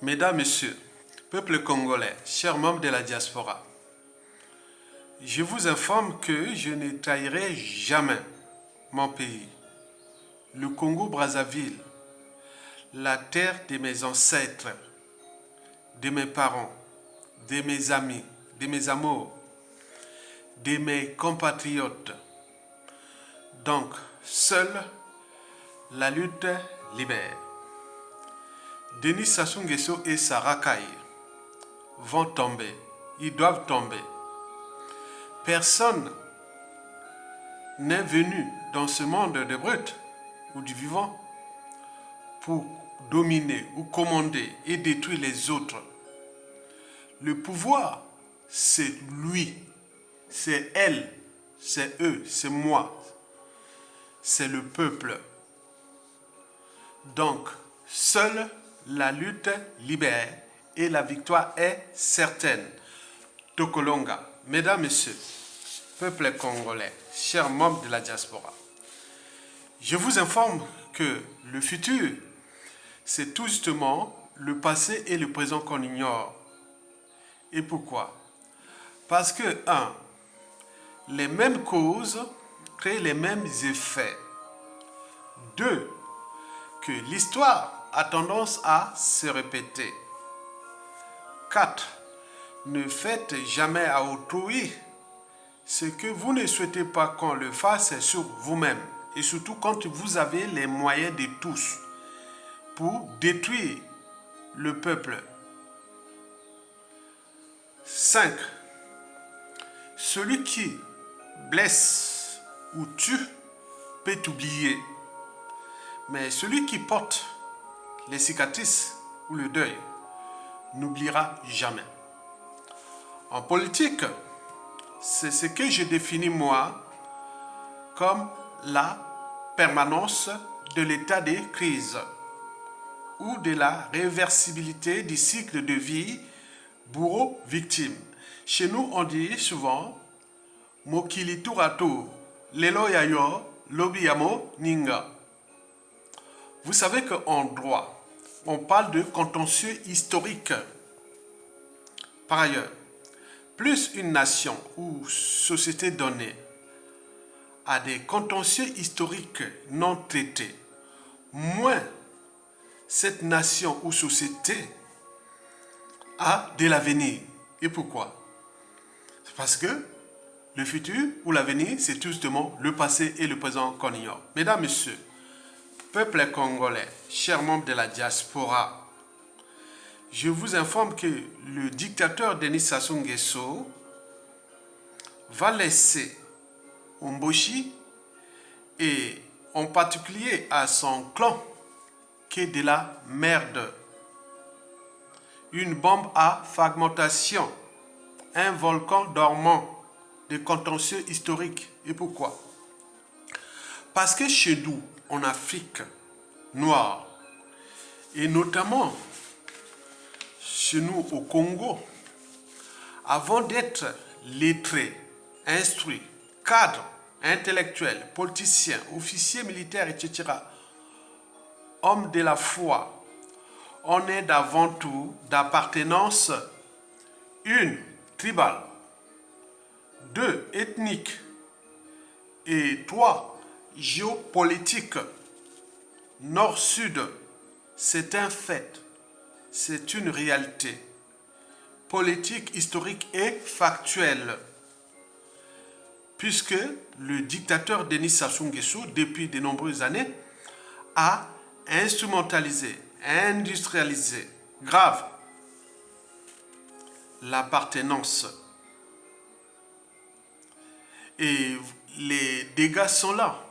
Mesdames, Messieurs, peuple congolais, chers membres de la diaspora, je vous informe que je ne trahirai jamais mon pays, le Congo-Brazzaville, la terre de mes ancêtres, de mes parents, de mes amis, de mes amours, de mes compatriotes. Donc, seule la lutte libère. Denis Sassou Nguesso et sa racaille vont tomber. Ils doivent tomber. Personne n'est venu dans ce monde de brut ou du vivant pour dominer ou commander et détruire les autres. Le pouvoir, c'est lui, c'est elle, c'est eux, c'est moi, c'est le peuple. Donc, seule la lutte libère et la victoire est certaine. Tokolonga, mesdames, messieurs, peuple congolais, chers membres de la diaspora, je vous informe que le futur, c'est tout justement le passé et le présent qu'on ignore. Et pourquoi? Parce que, 1. Les mêmes causes créent les mêmes effets. 2. Que l'histoire a tendance à se répéter. 4. Ne faites jamais à autrui ce que vous ne souhaitez pas qu'on le fasse sur vous-même. Et surtout quand vous avez les moyens de tous pour détruire le peuple. 5. Celui qui blesse ou tue peut t'oublier. Mais celui qui porte les cicatrices ou le deuil n'oubliera jamais. En politique, c'est ce que je définis moi comme la permanence de l'état de crise ou de la réversibilité du cycle de vie bourreau-victime. Chez nous, on dit souvent « Mokili tour lelo yayo, lobi yamo, ninga ». Vous savez qu'en droit, on parle de contentieux historique. Par ailleurs, plus une nation ou société donnée a des contentieux historiques non traités, moins cette nation ou société a de l'avenir. Et pourquoi? C'est parce que le futur ou l'avenir, c'est tout justement le passé et le présent qu'on ignore. Mesdames, Messieurs, peuple congolais, chers membres de la diaspora, je vous informe que le dictateur Denis Sassou Nguesso va laisser Umboshi et en particulier à son clan qui est de la merde. Une bombe à fragmentation, un volcan dormant de contentieux historiques. Et pourquoi? Parce que chez nous, en Afrique noire, et notamment chez nous au Congo, avant d'être lettrés, instruits, cadres, intellectuels, politiciens, officiers militaires, etc., hommes de la foi, on est d'avant tout d'appartenance 1. Tribale, 2. Ethnique et 3. Géopolitique. Nord-Sud, c'est un fait, c'est une réalité politique, historique et factuelle. Puisque le dictateur Denis Sassou Nguesso, depuis de nombreuses années, a instrumentalisé, industrialisé, grave, l'appartenance. Et les dégâts sont là.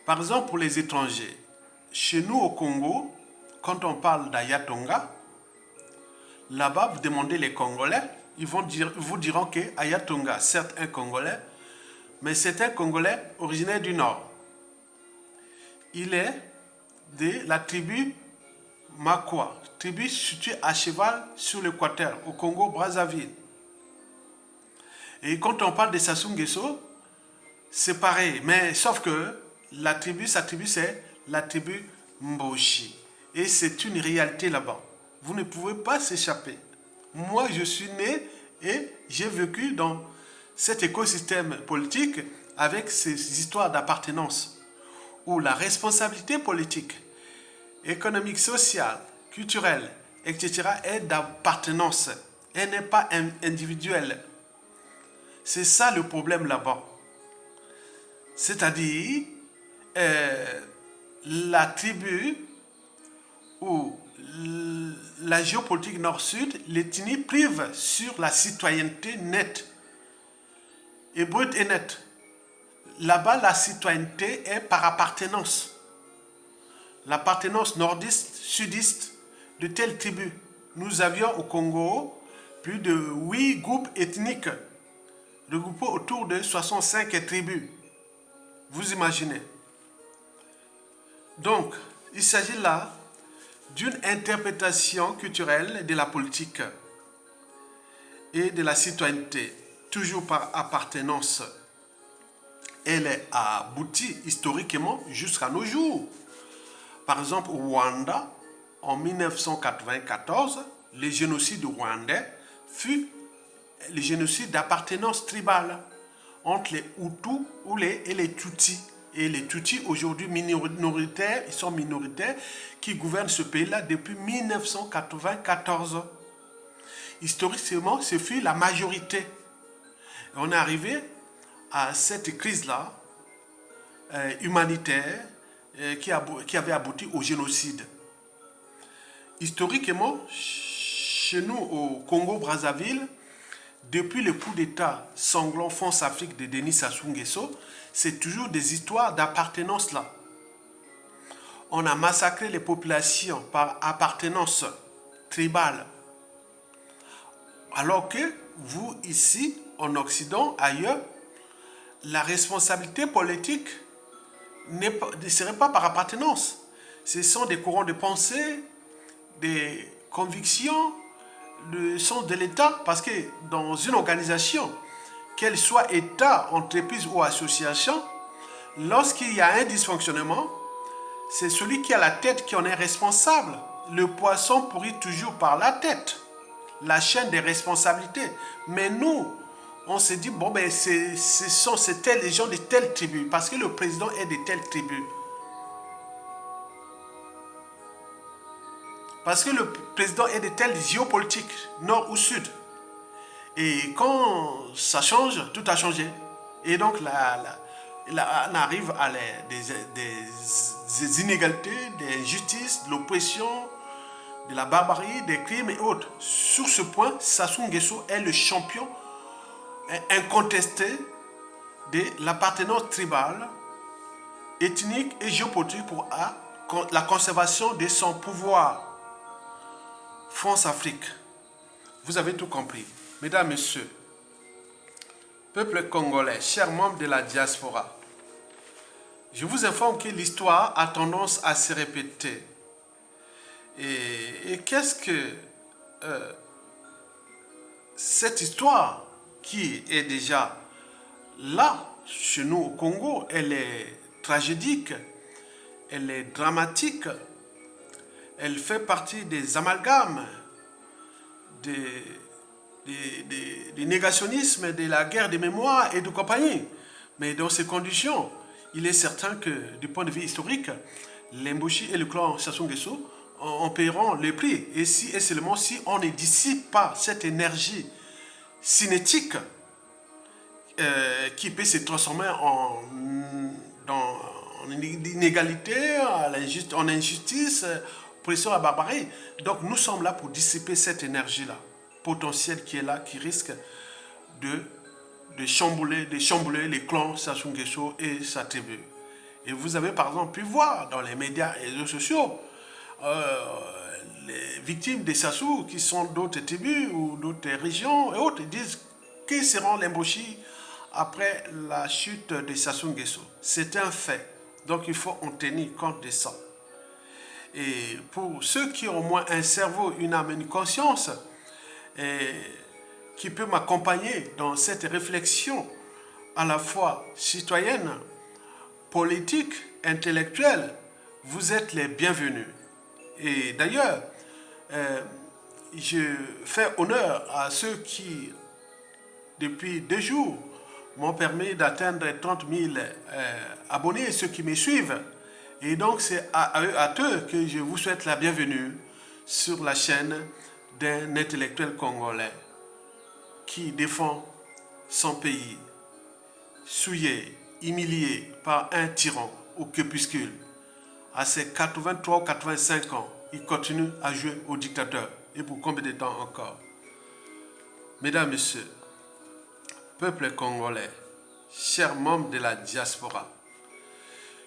Par exemple, pour les étrangers, chez nous au Congo, quand on parle d'Ayatonga, là-bas, vous demandez les Congolais, vous diront que Ayatonga, certes un Congolais, mais c'est un Congolais originaire du Nord. Il est de la tribu Makwa, tribu située à cheval sur l'équateur, au Congo-Brazzaville. Et quand on parle de Sassou Nguesso, c'est pareil, mais sauf que sa tribu, c'est la tribu Mboshi. Et c'est une réalité là-bas. Vous ne pouvez pas s'échapper. Moi, je suis né et j'ai vécu dans cet écosystème politique avec ces histoires d'appartenance où la responsabilité politique, économique, sociale, culturelle, etc. est d'appartenance. Elle n'est pas individuelle. C'est ça le problème là-bas. C'est-à-dire, la tribu ou la géopolitique nord-sud, l'ethnie prive sur la citoyenneté nette et brute et nette. Là-bas, la citoyenneté est par appartenance. L'appartenance nordiste, sudiste de telle tribu. Nous avions au Congo plus de 8 groupes ethniques regroupés autour de 65 tribus. Vous imaginez. Donc, il s'agit là d'une interprétation culturelle de la politique et de la citoyenneté, toujours par appartenance. Elle est aboutie historiquement jusqu'à nos jours. Par exemple, au Rwanda, en 1994, le génocide rwandais fut le génocide d'appartenance tribale entre les Hutus et les Tutsis. Et les Tutsis, aujourd'hui minoritaires, ils sont minoritaires, qui gouvernent ce pays-là depuis 1994. Historiquement, ce fut la majorité. Et on est arrivé à cette crise-là, humanitaire, qui avait abouti au génocide. Historiquement, chez nous, au Congo-Brazzaville, depuis le coup d'État sanglant France-Afrique de Denis Sassou Nguesso, c'est toujours des histoires d'appartenance là. On a massacré les populations par appartenance tribale. Alors que vous, ici, en Occident, ailleurs, la responsabilité politique ne serait pas par appartenance. Ce sont des courants de pensée, des convictions, le sens de l'État, parce que dans une organisation, qu'elle soit État, entreprise ou association, lorsqu'il y a un dysfonctionnement, c'est celui qui a la tête qui en est responsable. Le poisson pourrit toujours par la tête, la chaîne des responsabilités. Mais nous, on se dit, bon, ben, c'est tels les gens de telle tribu, parce que le président est de telle tribu. Parce que le président est de telle géopolitique, nord ou sud. Et quand ça change, tout a changé. Et donc, on arrive à des inégalités, des injustices, de l'oppression, de la barbarie, des crimes et autres. Sur ce point, Sassou Nguesso est le champion incontesté de l'appartenance tribale, ethnique et géopolitique pour la conservation de son pouvoir. France-Afrique. Vous avez tout compris. Mesdames, Messieurs, peuple congolais, chers membres de la diaspora, je vous informe que l'histoire a tendance à se répéter. Et qu'est-ce que cette histoire qui est déjà là, chez nous au Congo, elle est tragédique, elle est dramatique, elle fait partie des amalgames, des négationnismes, de la guerre des mémoires et de compagnie. Mais dans ces conditions, il est certain que du point de vue historique, l'Imboshi et le clan Sassou Nguesso en paieront le prix. Et seulement si on ne dissipe pas cette énergie cinétique qui peut se transformer en inégalité, en injustice, pression à barbarie. Donc nous sommes là pour dissiper cette énergie-là, potentielle qui est là, qui risque de chambouler les clans Sassou Nguesso et sa tribu. Et vous avez par exemple pu voir dans les médias et les réseaux sociaux les victimes des Sassou qui sont d'autres tribus ou d'autres régions et autres disent qui seront les Mboshi après la chute de Sassou Nguesso. C'est un fait. Donc il faut en tenir compte de ça. Et pour ceux qui ont au moins un cerveau, une âme, une conscience, qui peut m'accompagner dans cette réflexion à la fois citoyenne, politique, intellectuelle, vous êtes les bienvenus. Et d'ailleurs, je fais honneur à ceux qui, depuis 2 jours, m'ont permis d'atteindre 30 000 abonnés, ceux qui me suivent. Et donc, c'est à eux que je vous souhaite la bienvenue sur la chaîne d'un intellectuel congolais qui défend son pays, souillé, humilié par un tyran au crépuscule. À ses 83 ou 85 ans, il continue à jouer au dictateur. Et pour combien de temps encore? Mesdames, Messieurs, peuple congolais, chers membres de la diaspora,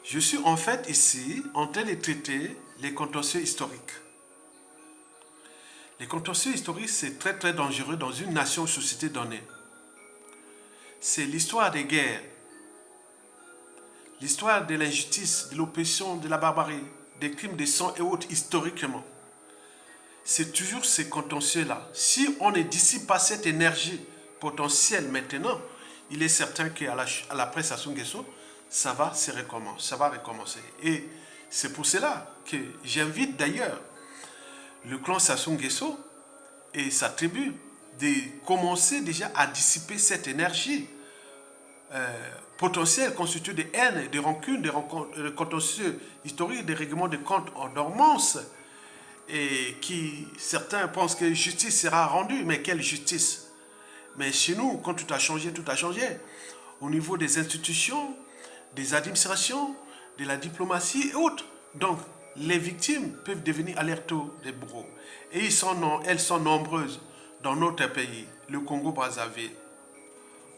je suis en fait ici en train de traiter les contentieux historiques. Les contentieux historiques, c'est très très dangereux dans une nation ou société donnée. C'est l'histoire des guerres, l'histoire de l'injustice, de l'oppression, de la barbarie, des crimes de sang et autres historiquement. C'est toujours ces contentieux-là. Si on ne dissipe pas cette énergie potentielle maintenant, il est certain qu'à l'après Sassou Nguesso, ça va recommencer. Et c'est pour cela que j'invite d'ailleurs le clan Sassou Nguesso et sa tribu de commencer déjà à dissiper cette énergie potentielle constituée de haine, de rancune, de contentieux historiques, des règlements de comptes en dormance, et qui, certains pensent que justice sera rendue, mais quelle justice? Mais chez nous, quand tout a changé, tout a changé. Au niveau des institutions, des administrations, de la diplomatie et autres. Donc, les victimes peuvent devenir à leur tour des bourreaux. Et elles sont nombreuses dans notre pays, le Congo-Brazzaville.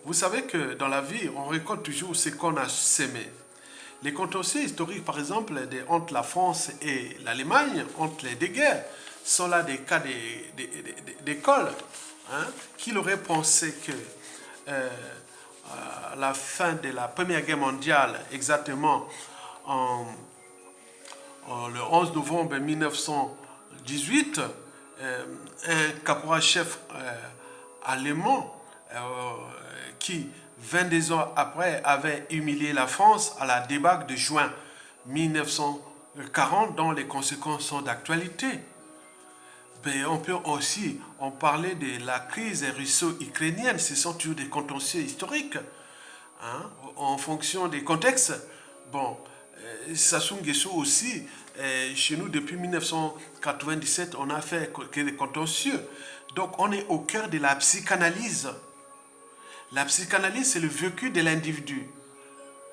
Vous savez que dans la vie, on récolte toujours ce qu'on a sémé. Les contentieux historiques, par exemple, entre la France et l'Allemagne, entre les deux guerres, sont là des cas d'école. Qui aurait pensé que à la fin de la Première Guerre mondiale, exactement le 11 novembre 1918, un caporal-chef allemand qui, 22 ans après, avait humilié la France à la débâcle de juin 1940, dont les conséquences sont d'actualité. Mais on peut aussi en parler de la crise russo-ukrainienne. Ce sont toujours des contentieux historiques, en fonction des contextes. Bon, Sassou Nguesso aussi, chez nous depuis 1997, on a fait que des contentieux. Donc on est au cœur de la psychanalyse. La psychanalyse, c'est le vécu de l'individu,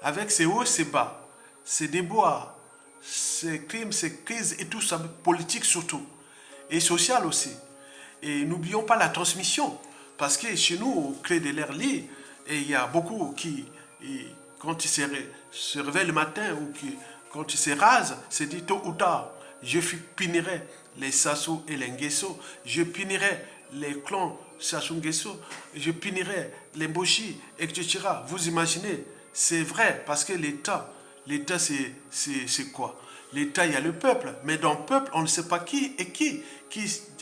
avec ses hauts, ses bas, ses déboires, ses crimes, ses crises et tout ça, politique surtout, et social aussi. Et n'oublions pas la transmission, parce que chez nous, au Clé de l'air lit, il y a beaucoup qui, quand ils se réveillent le matin ou quand ils se rasent, se disent tôt ou tard, je punirai les Sassou et les Nguesso, je punirai les clans Sassou Nguesso, je punirai les Boshi, etc. Vous imaginez, c'est vrai, parce que l'État c'est quoi? L'État, il y a le peuple, mais dans le peuple, on ne sait pas qui est qui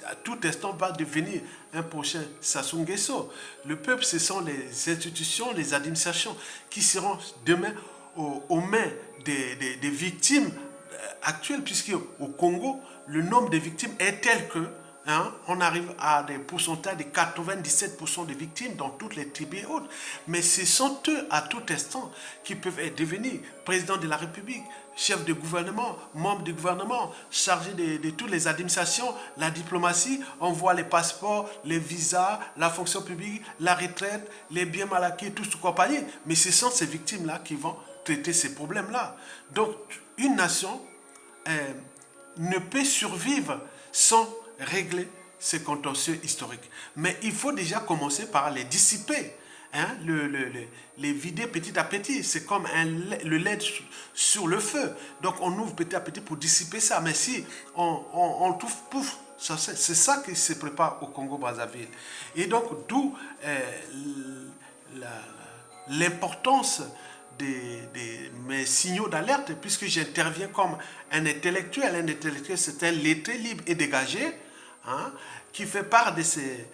à tout instant va devenir un prochain Sassou Nguesso. Le peuple, ce sont les institutions, les administrations qui seront demain aux mains des victimes actuelles, puisque au Congo, le nombre de victimes est tel que on arrive à des pourcentages de 97% de victimes dans toutes les tribus et autres. Mais ce sont eux, à tout instant, qui peuvent devenir président de la République, chef de gouvernement, membre du gouvernement, chargé de toutes les administrations, la diplomatie, on voit les passeports, les visas, la fonction publique, la retraite, les biens mal acquis, tout ce compagnie. Mais ce sont ces victimes-là qui vont traiter ces problèmes-là. Donc, une nation ne peut survivre sans régler ces contentieux historiques. Mais il faut déjà commencer par les dissiper, les vider petit à petit. C'est comme le lait sur le feu. Donc on ouvre petit à petit pour dissiper ça. Mais si on trouve, pouf, c'est ça qui se prépare au Congo-Brazzaville. Et donc d'où l'importance de mes signaux d'alerte, puisque j'interviens comme un intellectuel. Un intellectuel, c'est un lettré libre et dégagé, qui fait part de ses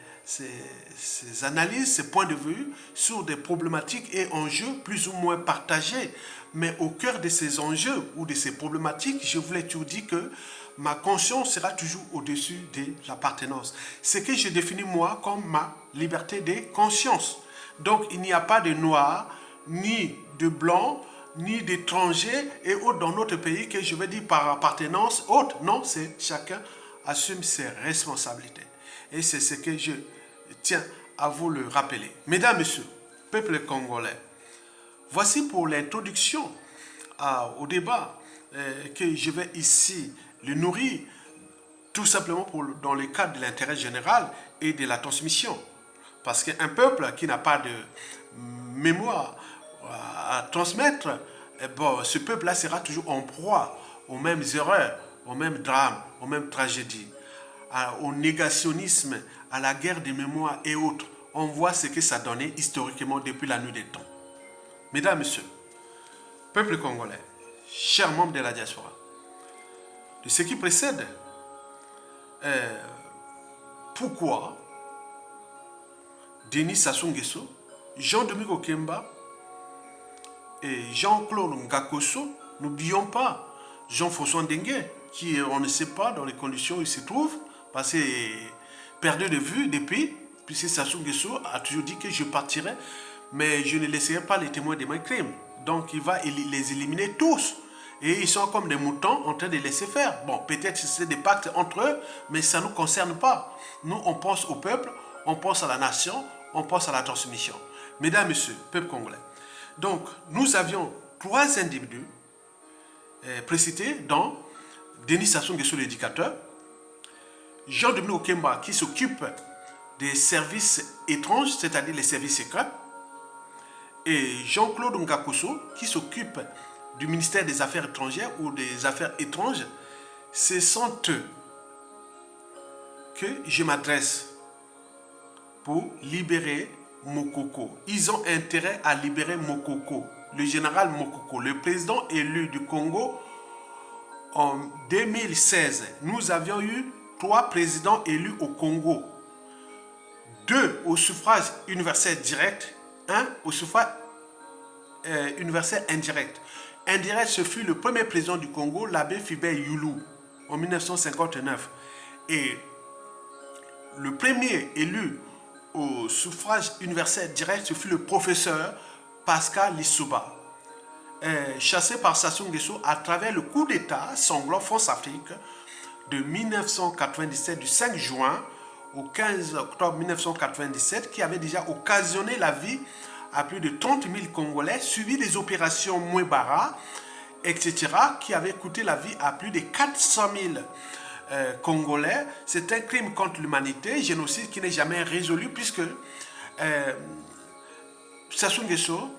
analyses, ses points de vue sur des problématiques et enjeux plus ou moins partagés. Mais au cœur de ces enjeux ou de ces problématiques, je voulais toujours dire que ma conscience sera toujours au-dessus de l'appartenance. Ce que je définis moi comme ma liberté de conscience. Donc il n'y a pas de noir, ni de blanc, ni d'étrangers et autres dans notre pays que je vais dire par appartenance autre. Non, c'est chacun assume ses responsabilités. Et c'est ce que je tiens à vous le rappeler. Mesdames, Messieurs, peuple congolais, voici pour l'introduction au débat que je vais ici le nourrir tout simplement dans le cadre de l'intérêt général et de la transmission. Parce qu'un peuple qui n'a pas de mémoire à transmettre, bon, ce peuple-là sera toujours en proie aux mêmes erreurs, aux mêmes drames, aux mêmes tragédies, au négationnisme, à la guerre des mémoires et autres. On voit ce que ça donnait historiquement depuis la nuit des temps. Mesdames, Messieurs, peuple congolais, chers membres de la diaspora, de ce qui précède, pourquoi Denis Sassou Nguesso, Jean-Dominique Okemba et Jean-Claude Ngakoso, n'oublions pas Jean-François Ndengue, qui on ne sait pas dans les conditions où il se trouve, parce qu'il est perdu de vue depuis, puisque Sassou Nguesso a toujours dit que je partirai, mais je ne laisserai pas les témoins de mes crimes. Donc il va les éliminer tous. Et ils sont comme des moutons en train de laisser faire. Bon, peut-être que c'est des pactes entre eux, mais ça ne nous concerne pas. Nous, on pense au peuple, on pense à la nation, on pense à la transmission. Mesdames, Messieurs, peuple congolais. Donc, nous avions 3 individus précités dans Denis Sassou Nguesso, l'éducateur, Jean-Dominique Okemba, qui s'occupe des services étranges, c'est-à-dire les services secrets, et Jean-Claude Ngakoso, qui s'occupe du ministère des Affaires étrangères ou des Affaires étranges. Ce sont eux que je m'adresse pour libérer Mokoko. Ils ont intérêt à libérer Mokoko, le général Mokoko, le président élu du Congo en 2016. Nous avions eu 3 présidents élus au Congo. 2 au suffrage universel direct, 1 au suffrage universel indirect. Indirect, ce fut le premier président du Congo, l'abbé Philbert Youlou, en 1959. Et le premier élu au suffrage universel direct, ce fut le professeur Pascal Lissouba, chassé par Sassou Nguesso à travers le coup d'État sanglant France-Afrique de 1997, du 5 juin au 15 octobre 1997, qui avait déjà occasionné la vie à plus de 30 000 Congolais, suivi des opérations Mouebara, etc., qui avaient coûté la vie à plus de 400 000 Congolais. C'est un crime contre l'humanité, génocide qui n'est jamais résolu, puisque Sassou Nguesso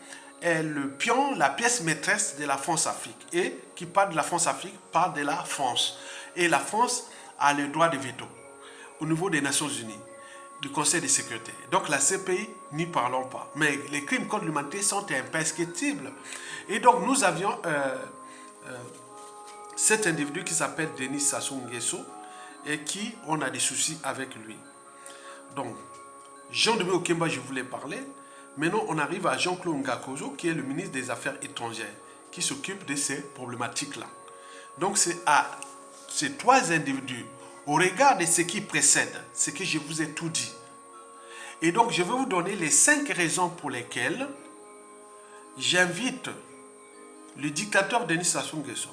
est le pion, la pièce maîtresse de la France-Afrique. Et qui parle de la France-Afrique, parle de la France. Et la France a le droit de veto au niveau des Nations Unies, du Conseil de sécurité. Donc la CPI, n'y parlons pas. Mais les crimes contre l'humanité sont imprescriptibles. Et donc nous avions cet individu qui s'appelle Denis Sassou Nguesso et qui, on a des soucis avec lui. Donc, Jean-Dominique Okemba, je voulais parler. Maintenant, on arrive à Jean-Claude Ngakoso, qui est le ministre des Affaires étrangères, qui s'occupe de ces problématiques-là. Donc, c'est à ces 3 individus, au regard de ce qui précède, ce que je vous ai tout dit. Et donc, je vais vous donner les 5 raisons pour lesquelles j'invite le dictateur Denis Sassou Nguesso,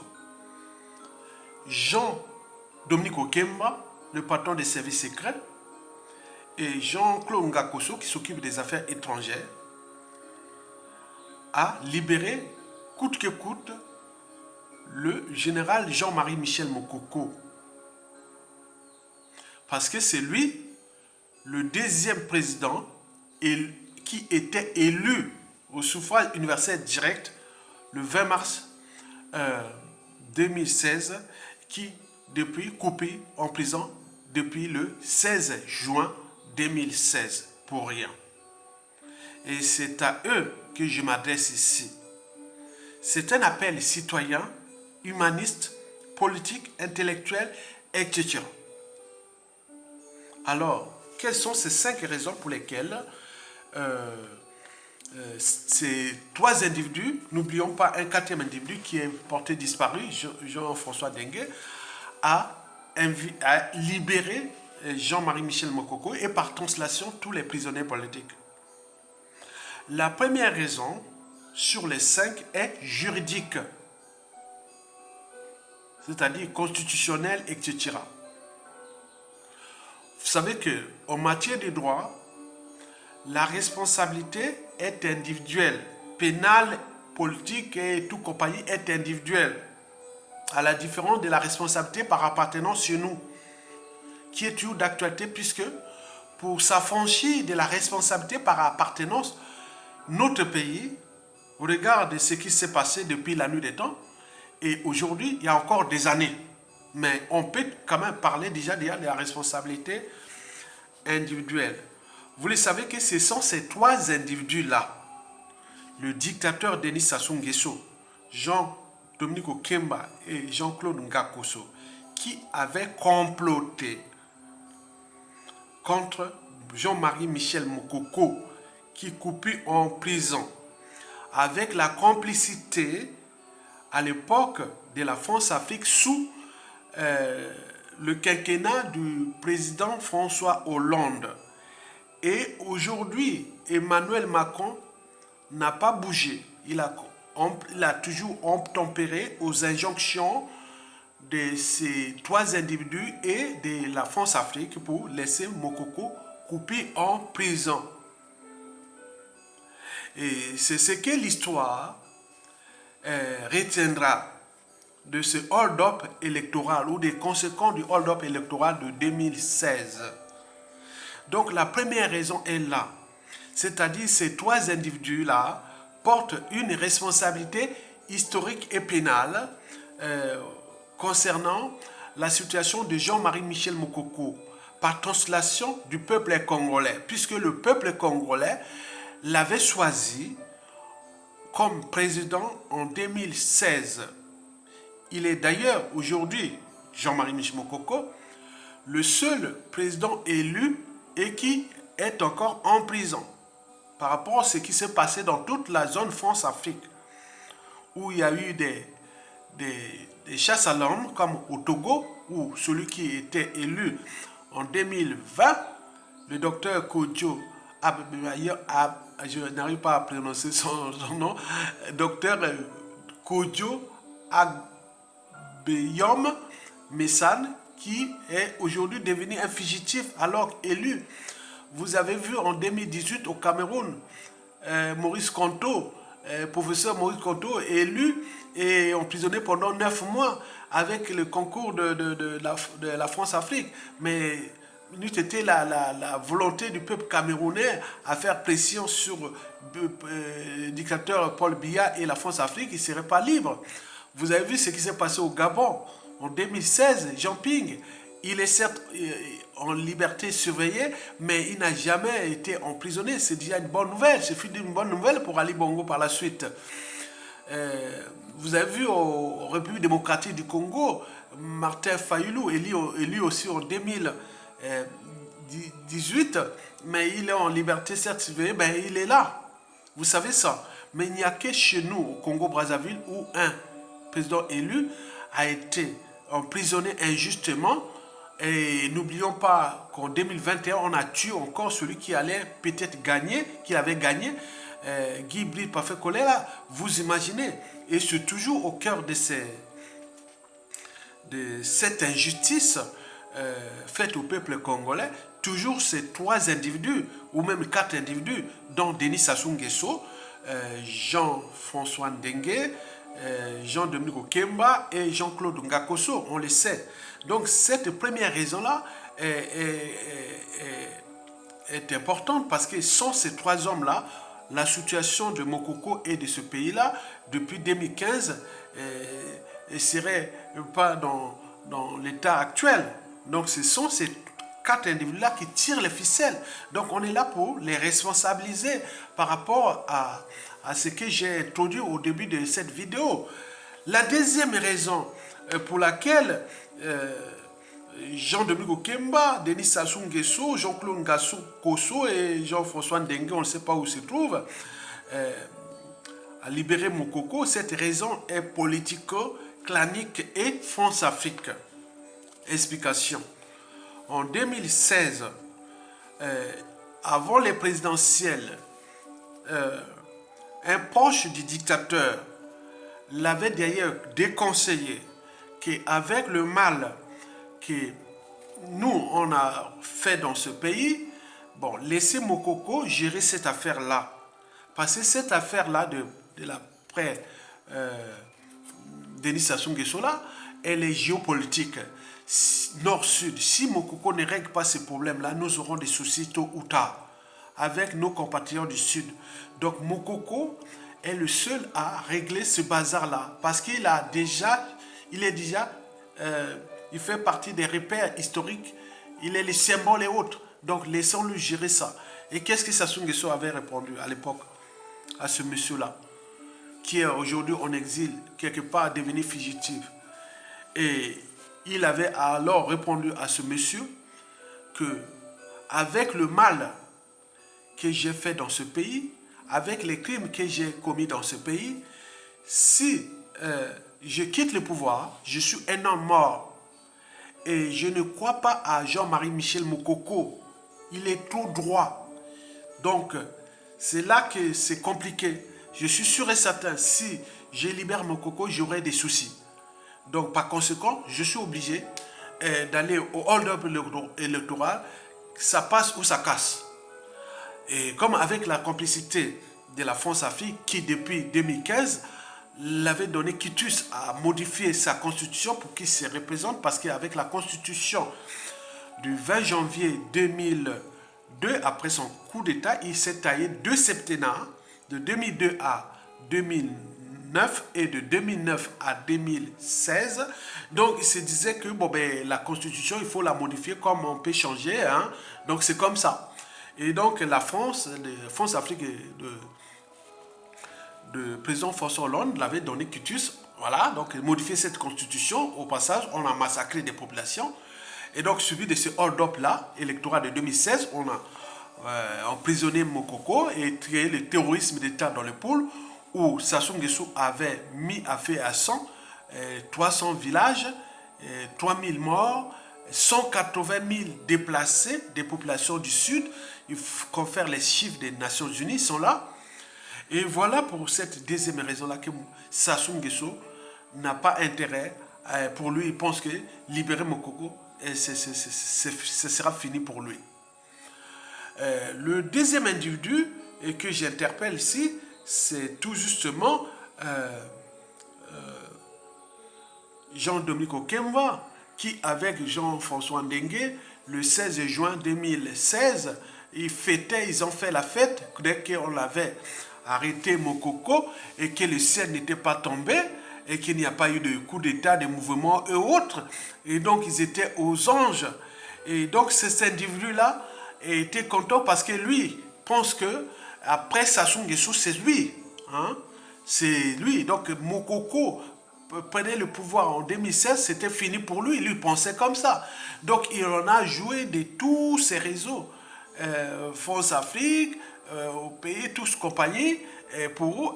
Jean-Dominique Okemba, le patron des services secrets, et Jean-Claude Ngakoso, qui s'occupe des affaires étrangères, à libérer, coûte que coûte, le général Jean-Marie Michel Mokoko. Parce que c'est lui, le 2e président, qui était élu au suffrage universel direct le 20 mars 2016, qui, depuis, coupé en prison depuis le 16 juin 2016, pour rien. Et c'est à eux que je m'adresse ici. C'est un appel citoyen, humaniste, politique, intellectuel, etc. Alors, quelles sont ces 5 raisons pour lesquelles ces 3 individus, n'oublions pas un 4e individu qui est porté disparu, Jean-François Ndengue, à libérer Jean-Marie Michel Mokoko et par translation tous les prisonniers politiques. La première raison sur les 5 est juridique, c'est-à-dire constitutionnelle, etc. Vous savez qu'en matière de droit, la responsabilité est individuelle, pénale, politique et tout compagnie est individuelle, à la différence de la responsabilité par appartenance chez nous, qui est toujours d'actualité puisque pour s'affranchir de la responsabilité par appartenance, notre pays, au regard de ce qui s'est passé depuis la nuit des temps, et aujourd'hui, il y a encore des années, mais on peut quand même parler déjà de la responsabilité individuelle. Vous le savez que ce sont ces 3 individus-là, le dictateur Denis Sassou Nguesso, Jean-Dominique Okemba et Jean-Claude Ngakoso, qui avaient comploté contre Jean-Marie Michel Mokoko, qui coupé en prison, avec la complicité à l'époque de la France-Afrique sous le quinquennat du président François Hollande. Et aujourd'hui, Emmanuel Macron n'a pas bougé. Il a toujours obtempéré aux injonctions de ces 3 individus et de la France-Afrique pour laisser Mokoko coupé en prison. Et c'est ce que l'histoire retiendra de ce hold-up électoral ou des conséquences du hold-up électoral de 2016. Donc la première raison est là, c'est-à-dire ces 3 individus-là portent une responsabilité historique et pénale concernant la situation de Jean-Marie Michel Mokoko par translation du peuple congolais, puisque le peuple congolais l'avait choisi comme président en 2016. Il est d'ailleurs aujourd'hui, Jean-Marie Michel Mokoko, le seul président élu et qui est encore en prison par rapport à ce qui s'est passé dans toute la zone France-Afrique, où il y a eu des chasses à l'homme, comme au Togo, où celui qui était élu en 2020, le docteur Kodjo, je n'arrive pas à prononcer son nom, docteur Kodjo Agbeyom Messane, qui est aujourd'hui devenu un fugitif alors élu. Vous avez vu en 2018 au Cameroun, Maurice Kamto, professeur Maurice Kamto, élu et emprisonné pendant 9 mois avec le concours de la France-Afrique. Mais il était la volonté du peuple camerounais à faire pression sur le dictateur Paul Biya et la France-Afrique, il ne serait pas libre. Vous avez vu ce qui s'est passé au Gabon en 2016, Jean Ping. Il est certes en liberté surveillée, mais il n'a jamais été emprisonné. C'est déjà une bonne nouvelle. C'est une bonne nouvelle pour Ali Bongo par la suite. Vous avez vu en République démocratique du Congo, Martin Fayulu, élu aussi en 2018, mais il est en liberté certes surveillée, ben il est là. Vous savez ça. Mais il n'y a que chez nous, au Congo-Brazzaville, où un président élu a été emprisonné injustement. Et n'oublions pas qu'en 2021, on a tué encore celui qui allait peut-être gagner, qui avait gagné, Guy Brice Parfait Kolela. Vous imaginez. Et c'est toujours au cœur de cette injustice faite au peuple congolais, toujours ces 3 individus, ou même 4 individus, dont Denis Sassou Nguesso, Jean-François Ndengue, Jean-Dominique Okemba et Jean-Claude Ngakoso, on le sait. Donc cette première raison-là est importante parce que sans ces 3 hommes-là, la situation de Mokoko et de ce pays-là, depuis 2015, ne serait pas dans l'état actuel. Donc ce sont ces 4 individus-là qui tirent les ficelles. Donc on est là pour les responsabiliser par rapport à ce que j'ai introduit au début de cette vidéo. La deuxième raison pour laquelle Jean-Dominique Okemba, Denis Sassou Nguesso, Jean-Claude Ngakoso et Jean-François Ndengue, on ne sait pas où se trouve, à libérer Mokoko, cette raison est politico-clanique et France-Afrique. Explication. En 2016, avant les présidentielles, un proche du dictateur l'avait d'ailleurs déconseillé qu'avec le mal que nous, on a fait dans ce pays, bon, laissez Mokoko gérer cette affaire-là. Parce que cette affaire-là de l'après Denis Sassou Nguesso là, elle est géopolitique. Nord-Sud, si Mokoko ne règle pas ces problèmes-là, nous aurons des soucis tôt ou tard avec nos compatriotes du Sud. Donc Mokoko est le seul à régler ce bazar-là parce qu'il il fait partie des repères historiques, il est les symboles et autres. Donc laissons-le gérer ça. Et qu'est-ce que Sassou Nguesso avait répondu à l'époque à ce monsieur-là, qui est aujourd'hui en exil, quelque part devenu fugitif? Et il avait alors répondu à ce monsieur que, avec le mal que j'ai fait dans ce pays, avec les crimes que j'ai commis dans ce pays, si je quitte le pouvoir, je suis un homme mort. Et je ne crois pas à Jean-Marie Michel Mokoko. Il est trop droit. Donc, c'est là que c'est compliqué. Je suis sûr et certain, si je libère Mokoko, j'aurai des soucis. Donc, par conséquent, je suis obligé d'aller au hold-up électoral. Ça passe ou ça casse. Et comme avec la complicité de la France-Afrique, qui depuis 2015 l'avait donné quitus à modifier sa constitution pour qu'il se représente, parce qu'avec la constitution du 20 janvier 2002, après son coup d'État, il s'est taillé 2 septennats, de 2002 à 2009 et de 2009 à 2016. Donc il se disait que bon, ben, la constitution, il faut la modifier comme on peut changer. Hein. Donc c'est comme ça. Et donc la France-Afrique de président François Hollande l'avait donné quitus, voilà, donc modifier cette constitution. Au passage, on a massacré des populations. Et donc, suivi de ce hold-up là, électoral de 2016, on a emprisonné Mokoko et créé le terrorisme d'État dans le pôle, où Sassou Nguesso avait mis à feu à 300 villages, 3000 morts, 180 000 déplacés des populations du Sud. Il faut qu'on fasse les chiffres des Nations Unies, sont là. Et voilà pour cette deuxième raison-là que Sassou Nguesso n'a pas intérêt. Pour lui, il pense que libérer Mokoko, ce sera fini pour lui. Le deuxième individu que j'interpelle ici, c'est tout justement Jean-Dominique Okemba, qui avec Jean-François Ndengue, le 16 juin 2016, ils ont fait la fête dès qu'on l'avait arrêté Mokoko et que le ciel n'était pas tombé et qu'il n'y a pas eu de coup d'état, de mouvement et autres. Et donc ils étaient aux anges. Et donc cet individu-là était content parce que lui pense que après Sassou Nguesso, c'est lui. Hein? C'est lui. Donc Mokoko prenait le pouvoir en 2016, c'était fini pour lui. Lui pensait comme ça. Donc il en a joué de tous ses réseaux. France-Afrique, au pays, tous compagnie, pour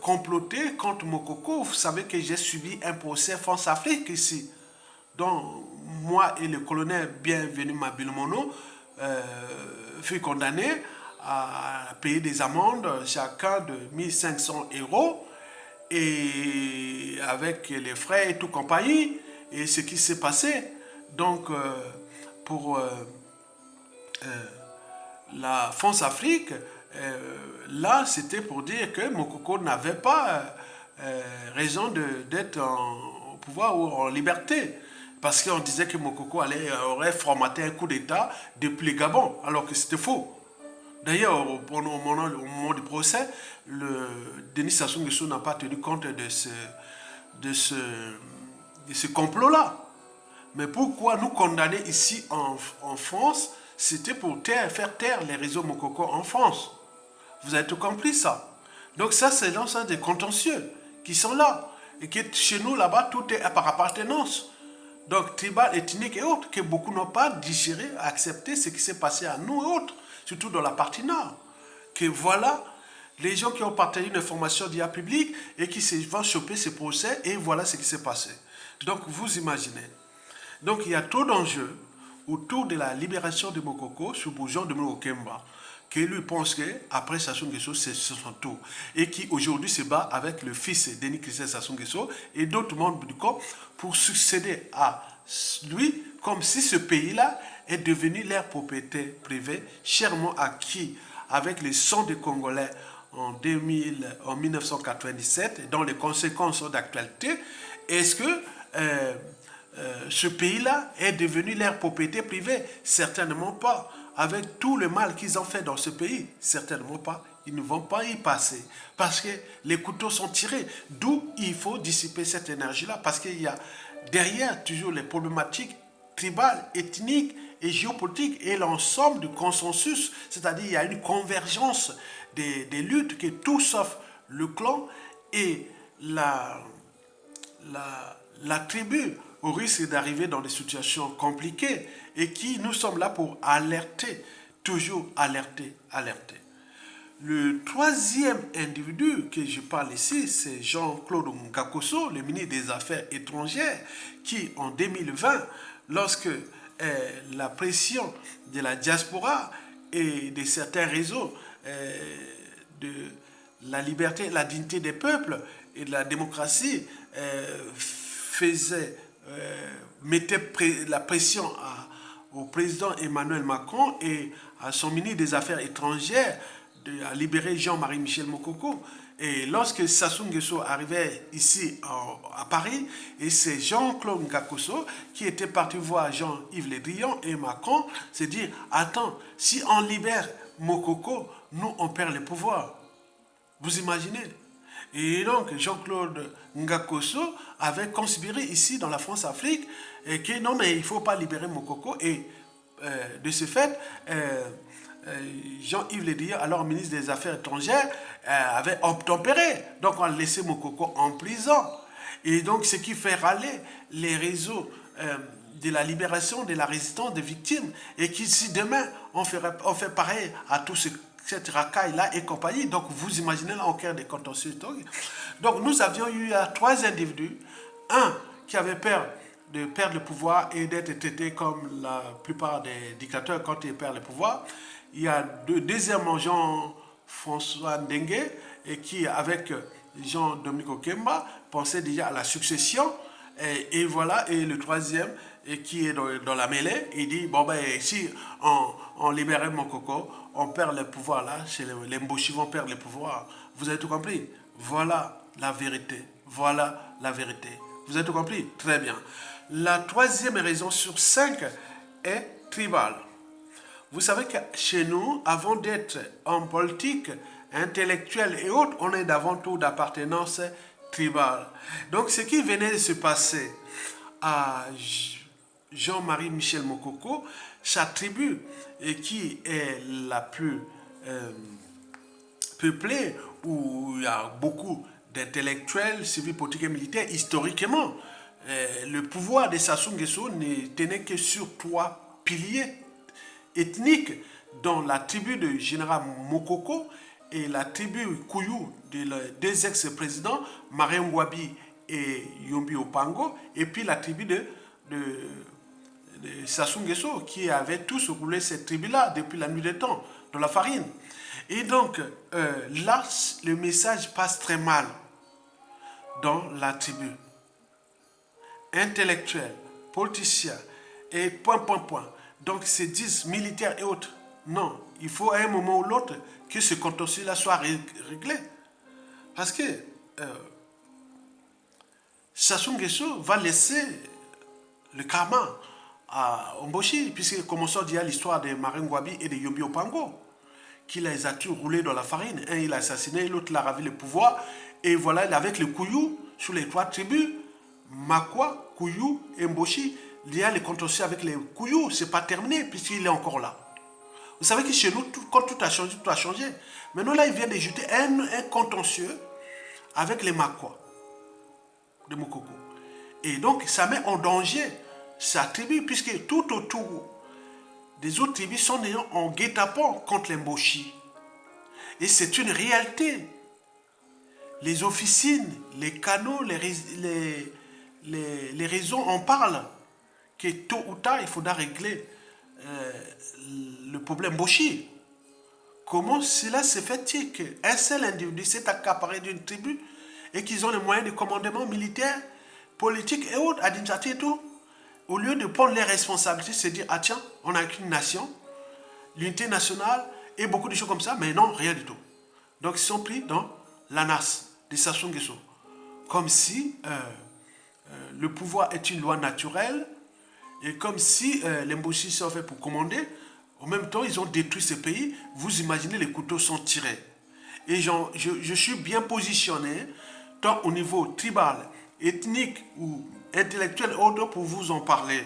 comploter contre Mokoko. Vous savez que j'ai subi un procès France-Afrique ici, dont moi et le colonel Bienvenu Mabilmono fut condamné à payer des amendes, chacun de 1500 €, et avec les frais et tout compagnie, et ce qui s'est passé. Donc, pour la France-Afrique, là, c'était pour dire que Mokoko n'avait pas raison d'être au pouvoir ou en liberté. Parce qu'on disait que Mokoko aurait formaté un coup d'État depuis le Gabon, alors que c'était faux. D'ailleurs, au moment du procès, Denis Sassou Nguesso n'a pas tenu compte de ce complot-là. Mais pourquoi nous condamner ici en France? C'était pour faire taire les réseaux Mokoko en France. Vous avez tout compris ça. Donc ça, c'est l'ensemble des contentieux qui sont là. Et que chez nous, là-bas, tout est par appartenance. Donc tribal, ethnique et autres, que beaucoup n'ont pas digéré, accepté ce qui s'est passé à nous et autres, surtout dans la partie nord. Que voilà, les gens qui ont partagé une information d'IA publique et qui vont choper ces procès, et voilà ce qui s'est passé. Donc vous imaginez. Donc il y a trop d'enjeux autour de la libération de Mokoko sous Jean de Okemba, qui lui pense qu'après Sassou Nguesso, c'est son tour. Et qui aujourd'hui se bat avec le fils Denis Christian Sassou Nguesso et d'autres membres du corps pour succéder à lui, comme si ce pays-là est devenu leur propriété privée, chèrement acquis avec le sang des Congolais en 1997, dont les conséquences sont d'actualité. Est-ce que ce pays-là est devenu leur propriété privée? Certainement pas. Avec tout le mal qu'ils ont fait dans ce pays, certainement pas. Ils ne vont pas y passer parce que les couteaux sont tirés. D'où il faut dissiper cette énergie-là parce qu'il y a derrière toujours les problématiques tribales, ethniques et géopolitiques et l'ensemble du consensus, c'est-à-dire il y a une convergence des luttes que tout sauf le clan et la tribu au risque d'arriver dans des situations compliquées et qui nous sommes là pour alerter, toujours alerter. Le troisième individu que je parle ici, c'est Jean-Claude Ngakosso, le ministre des Affaires étrangères, qui en 2020, lorsque la pression de la diaspora et de certains réseaux de la liberté, la dignité des peuples et de la démocratie mettait la pression au président Emmanuel Macron et à son ministre des Affaires étrangères à libérer Jean-Marie Michel Mokoko. Et lorsque Sassou Nguesso arrivait ici à Paris, et c'est Jean-Claude Ngakosso qui était parti voir Jean-Yves Le Drian et Macron, c'est dire, attends, si on libère Mokoko, nous on perd le pouvoir. Vous imaginez? Et donc Jean-Claude Ngakosso avait conspiré ici dans la France-Afrique et que non mais il ne faut pas libérer Mokoko et de ce fait Jean-Yves Le Drian, alors ministre des Affaires étrangères, avait obtempéré. Donc on a laissé Mokoko en prison. Et donc ce qui fait râler les réseaux de la libération, de la résistance des victimes. Et qui si demain on fait pareil à tout cette racaille-là et compagnie. Donc vous imaginez là en cœur des contentieux historiques. Donc nous avions eu trois individus. Un qui avait peur de perdre le pouvoir et d'être traité comme la plupart des dictateurs quand ils perdent le pouvoir. Il y a deuxièmement Jean-François Ndengue et qui avec Jean-Dominique Okemba pensait déjà à la succession et voilà, et le troisième et qui est dans la mêlée, il dit bon ben si on libérait Mokoko, on perd le pouvoir là, chez les Mboshi vont perdre le pouvoir. Vous avez tout compris? Voilà la vérité. Voilà la vérité. Vous avez tout compris? Très bien. La troisième raison sur 5 est tribale. Vous savez que chez nous, avant d'être en politique, intellectuelle et autres, on est d'avant tout d'appartenance tribale. Donc ce qui venait de se passer à Jean-Marie Michel Mokoko, sa tribu, et qui est la plus peuplée, où il y a beaucoup d'intellectuels, civils, politiques et militaires, historiquement, le pouvoir de Sassou Nguesso ne tenait que sur 3 piliers ethniques, dont la tribu de général Mokoko et la tribu Kouyou de deux ex-présidents, Marien Ngouabi et Yombi Opango, et puis la tribu de Sassou Nguesso, qui avait tous roulé cette tribu-là depuis la nuit des temps, dans la farine. Et donc, là, le message passe très mal dans la tribu. Intellectuels, politiciens, et point. Donc, se disent militaires et autres. Non, il faut à un moment ou l'autre que ce contentieux-là soit réglé. Parce que Sassou Nguesso va laisser le karma à Omboshi, puisque commençons à dire l'histoire de Marien Ngouabi et de Yombi Opango, qui les a tous roulés dans la farine. Un, il a assassiné, l'autre, il a ravi le pouvoir. Et voilà, avec le Kouyou, sur les 3 tribus, Makwa, Kouyou et Mboshi, il y a les contentieux avec les Kouyou, c'est pas terminé, puisqu'il est encore là. Vous savez que chez nous, quand tout a changé. Maintenant, là, il vient d'ajouter un contentieux avec les Makwa de Mokoko. Et donc, ça met en danger sa tribu, puisque tout autour des autres tribus sont en guet-apens contre les Mboshi. Et c'est une réalité. Les officines, les canaux, les réseaux en parlent. que tôt ou tard, il faudra régler le problème Boshi. Comment cela se fait-il qu'un seul individu s'est accaparé d'une tribu et qu'ils ont les moyens de commandement militaire, politique et autres, administratif et tout, au lieu de prendre les responsabilités, se dire, ah tiens, on n'a qu'une nation, l'unité nationale et beaucoup de choses comme ça, mais non, rien du tout. Donc ils sont pris dans l'ANAS de Sassou Nguesso, comme si le pouvoir est une loi naturelle et comme si les Mboshi sont faits pour commander. En même temps, ils ont détruit ce pays. Vous imaginez, les couteaux sont tirés. Et je suis bien positionné, tant au niveau tribal, ethnique ou intellectuel, autre pour vous en parler.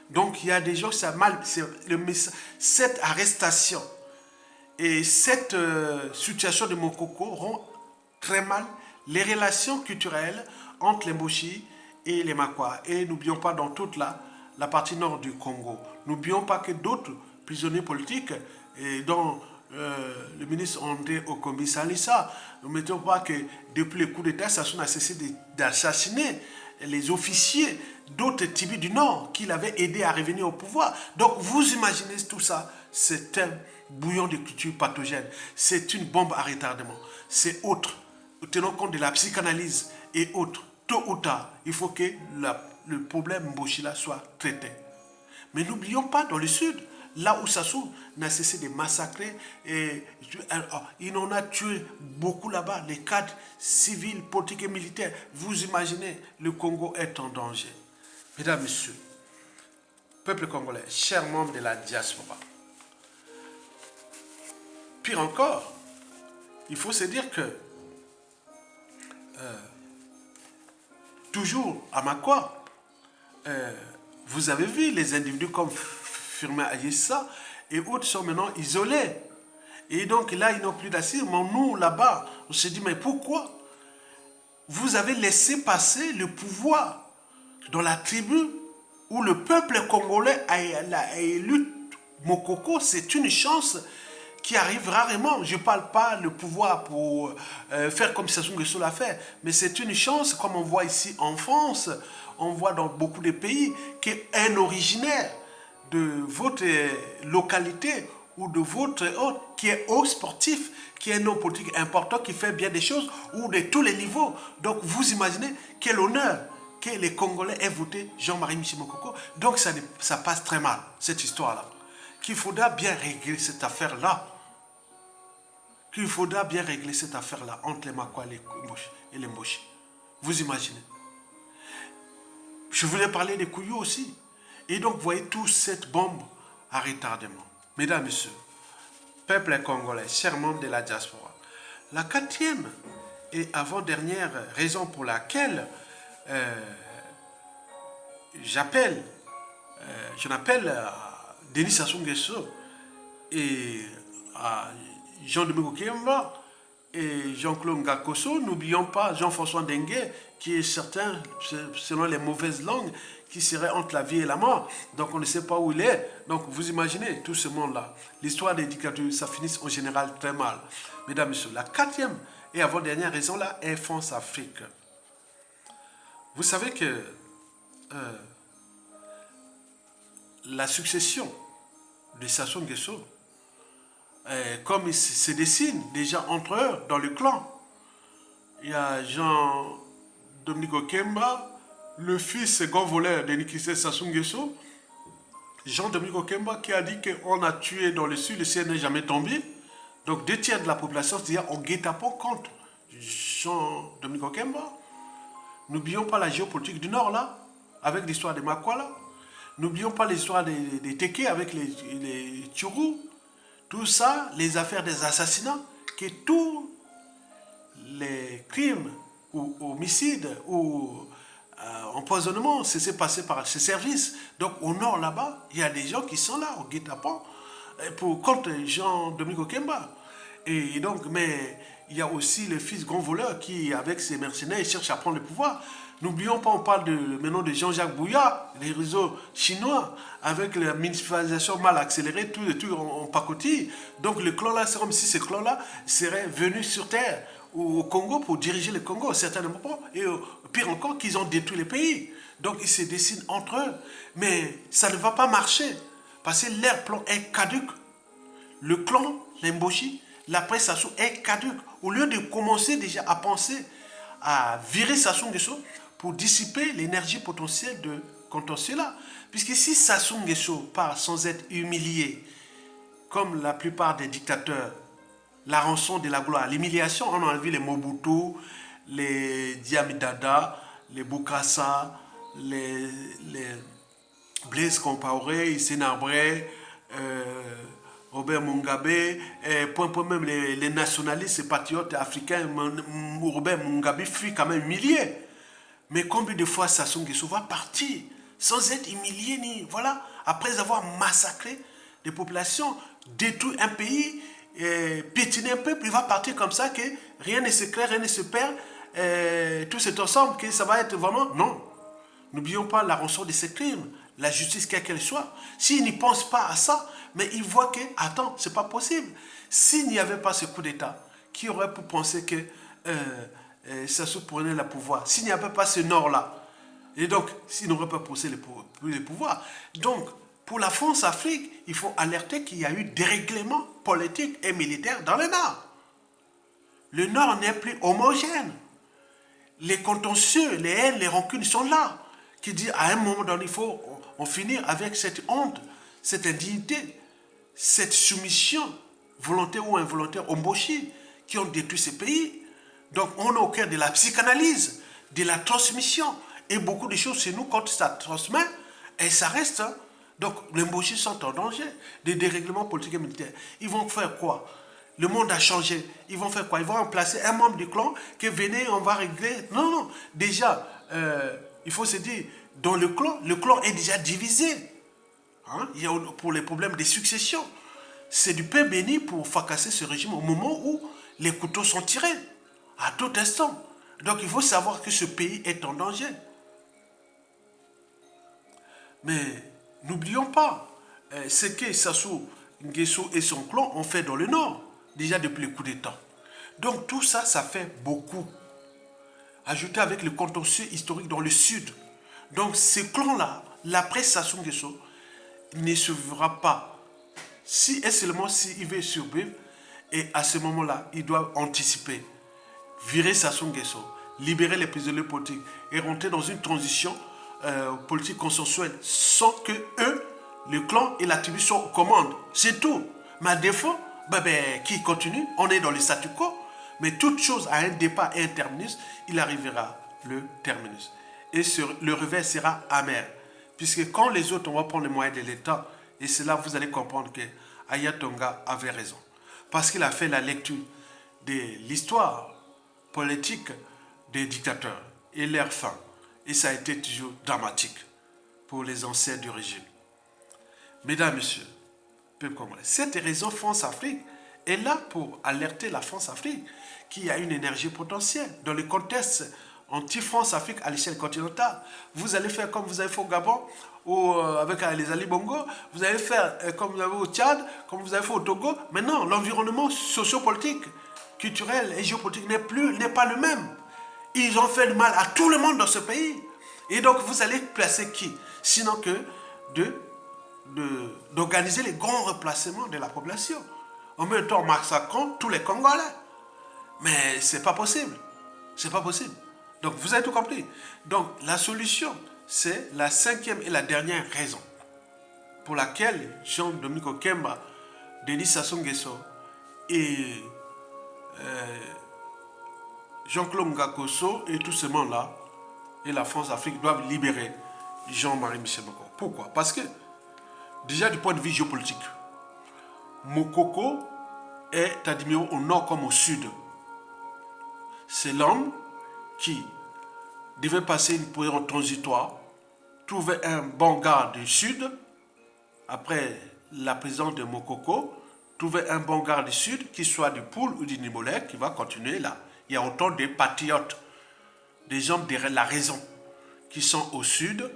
Donc, il y a des gens, ça mal, cette arrestation et cette situation de Mokoko rend très mal les relations culturelles entre les Mboshi et les Makwa. Et n'oublions pas dans toute la partie nord du Congo. N'oublions pas que d'autres prisonniers politiques, et dont le ministre André Okombi Salissa, ne mettons pas que depuis le coup d'État, Sassou a cessé d'assassiner les officiers d'autres tribus du Nord qui l'avaient aidé à revenir au pouvoir. Donc vous imaginez tout ça, c'est un bouillon de culture pathogène, c'est une bombe à retardement, c'est autre. Tenons compte de la psychanalyse et autres. Tôt ou tard, il faut que le problème Mboshila soit traité. Mais n'oublions pas, dans le sud, là où Sassou n'a cessé de massacrer, et il en a tué beaucoup là-bas, les cadres civils, politiques et militaires. Vous imaginez, le Congo est en danger. Mesdames, Messieurs, peuple congolais, chers membres de la diaspora, pire encore, il faut se dire que toujours à Makwa, vous avez vu les individus comme Firmin Ayessa et autres sont maintenant isolés. Et donc là, ils n'ont plus d'assise. Mais nous, là-bas, on se dit, mais pourquoi vous avez laissé passer le pouvoir dans la tribu où le peuple congolais a élu Mokoko? C'est une chance qui arrive rarement. Je ne parle pas le pouvoir pour faire comme Sassou Nguesso l'a fait, mais c'est une chance, comme on voit ici en France, on voit dans beaucoup de pays, qu'un originaire de votre localité ou de votre autre, qui est haut sportif, qui est un homme politique important, qui fait bien des choses, ou de tous les niveaux. Donc vous imaginez quel honneur que les Congolais aient voté Jean-Marie Michel Mokoko. Donc ça passe très mal, cette histoire-là. Qu'il faudra bien régler cette affaire-là. Qu'il faudra bien régler cette affaire-là entre les Makwa et les Mboshi. Vous imaginez. Je voulais parler des Kouyou aussi. Et donc, vous voyez toute cette bombe à retardement. Mesdames, Messieurs, peuple congolais, chers membres de la diaspora, la quatrième et avant-dernière raison pour laquelle j'en appelle à Denis Sassou Nguesso et à Jean-Dominique Kemba et Jean-Claude Ngakoso, n'oublions pas Jean-François Dengue, qui est certain, selon les mauvaises langues, qui serait entre la vie et la mort. Donc on ne sait pas où il est. Donc vous imaginez tout ce monde-là. L'histoire des dictatures, ça finit en général très mal. Mesdames et messieurs, la quatrième et avant-dernière raison là est France Afrique. Vous savez que la succession de Sassou Nguesso, comme il se dessine déjà entre eux dans le clan, il y a Jean-Dominique Okemba, le fils grand voleur de Nikise Sassou Nguesso, Jean-Dominique Okemba, qui a dit qu'on a tué dans le sud, le ciel n'est jamais tombé. Donc 2/3 de la population, c'est-à-dire en guet-apens contre Jean-Dominique Okemba. N'oublions pas la géopolitique du Nord, là, avec l'histoire des Makwa, là. N'oublions pas l'histoire des Teke avec les Tchourou. Tout ça, les affaires des assassinats, que tous les crimes ou homicides ou empoisonnement, c'est passé par ces services. Donc au nord là-bas, il y a des gens qui sont là, au guet-apens, contre Jean-Dominique Okemba. Et donc, mais il y a aussi le fils grand voleur qui, avec ses mercenaires, cherche à prendre le pouvoir. N'oublions pas, on parle maintenant de Jean-Jacques Bouya, les réseaux chinois, avec la municipalisation mal accélérée, tout en pacotille. Donc le clan là, c'est comme si ce clan là serait venu sur terre au Congo pour diriger le Congo, certainement pas. Et pire encore, qu'ils ont détruit le pays. Donc ils se dessinent entre eux. Mais ça ne va pas marcher. Parce que leur plan est caduque. Le clan, l'Emboshi, l'après Sassou est caduque. Au lieu de commencer déjà à penser à virer Sassou Nguesso pour dissiper l'énergie potentielle de contentieux-là. Puisque si Sassou Nguesso part sans être humilié, comme la plupart des dictateurs, la rançon de la gloire, l'humiliation, on a vu les Mobutu, les Diamidada, les Bokassa, les Blaise Compaoré, Sénabré, Robert Mugabe, point même les nationalistes et patriotes africains, Robert Mugabe fut quand même humilié. Mais combien de fois Sassou Nguesso va partir sans être humilié, ni voilà, après avoir massacré des populations, détruit un pays, piétiner un peuple, il va partir comme ça, que rien ne se crée, rien ne se perd, tout c'est ensemble, que ça va être vraiment... Non, n'oublions pas la rançon de ces crimes, la justice quelle qu'elle soit. S'il n'y pense pas à ça, mais il voit que, attends, c'est pas possible. S'il n'y avait pas ce coup d'État, qui aurait pu penser que Sassou prenait le pouvoir? S'il n'y avait pas ce nord-là, et donc, s'il n'aurait pas poussé le pouvoir. Donc, pour la France-Afrique, il faut alerter qu'il y a eu dérèglement politique et militaire dans le Nord. Le Nord n'est plus homogène. Les contentieux, les haines, les rancunes sont là. Qui dit à un moment donné, il faut en finir avec cette honte, cette indignité, cette soumission, volontaire ou involontaire, aux Mboshi, qui ont détruit ces pays. Donc, on est au cœur de la psychanalyse, de la transmission. Et beaucoup de choses chez nous, quand ça transmet, et ça reste... Hein. Donc, les Mboshi sont en danger des dérèglements politiques et militaires. Ils vont faire quoi? Le monde a changé. Ils vont faire quoi? Ils vont remplacer un membre du clan qui venez, on va régler. Non, non. Déjà, il faut se dire, dans le clan est déjà divisé. Hein? Il y a pour les problèmes de succession. C'est du pain béni pour fracasser ce régime au moment où les couteaux sont tirés. À tout instant. Donc, il faut savoir que ce pays est en danger. Mais n'oublions pas ce que Sassou Nguesso et son clan ont fait dans le Nord, déjà depuis le coup d'État. Donc tout ça, ça fait beaucoup. Ajouté avec le contentieux historique dans le Sud. Donc ces clans-là, l'après Sassou Nguesso, ne se verra pas. Si et seulement s'il veut survivre, et à ce moment-là, ils doivent anticiper, virer Sassou Nguesso, libérer les prisonniers politiques et rentrer dans une transition politique consensuelle sans que eux, le clan et la tribu soient aux commandes. C'est tout. Mais à défaut, qui continue, on est dans le statu quo. Mais toute chose a un départ et un terminus, il arrivera le terminus. Et le revers sera amer. Puisque quand les autres, on va prendre les moyens de l'État, et c'est là que vous allez comprendre que Ayatonga avait raison. Parce qu'il a fait la lecture de l'histoire politique des dictateurs et leur fin. Et ça a été toujours dramatique pour les anciens du régime. Mesdames, Messieurs, peuple congolais, cette raison France-Afrique est là pour alerter la France-Afrique qui a une énergie potentielle. Dans le contexte anti-France-Afrique à l'échelle continentale, vous allez faire comme vous avez fait au Gabon, ou avec les Ali Bongo, vous allez faire comme vous avez au Tchad, comme vous avez fait au Togo. Mais non, l'environnement sociopolitique, culturel et géopolitique n'est pas le même. Ils ont fait du mal à tout le monde dans ce pays. Et donc, vous allez placer qui? Sinon que d'organiser les grands replacements de la population. En même temps, massacrant tous les Congolais. Mais c'est pas possible. C'est pas possible. Donc, vous avez tout compris. Donc, la solution, c'est la cinquième et la dernière raison pour laquelle Jean-Dominique Okemba, Denis Sassou Nguesso et Jean-Claude Ngakosso et tous ces gens-là et la France-Afrique doivent libérer Jean-Marie Michel Mokoko. Pourquoi? Parce que, déjà du point de vue géopolitique, Mokoko est admiré au nord comme au sud. C'est l'homme qui devait passer une période transitoire, trouver un bon garde du sud, après la présence de Mokoko, trouver un bon garde du sud, qui soit du Poul ou du Nibolek, qui va continuer là. Il y a autant de patriotes, des gens de la raison, qui sont au sud,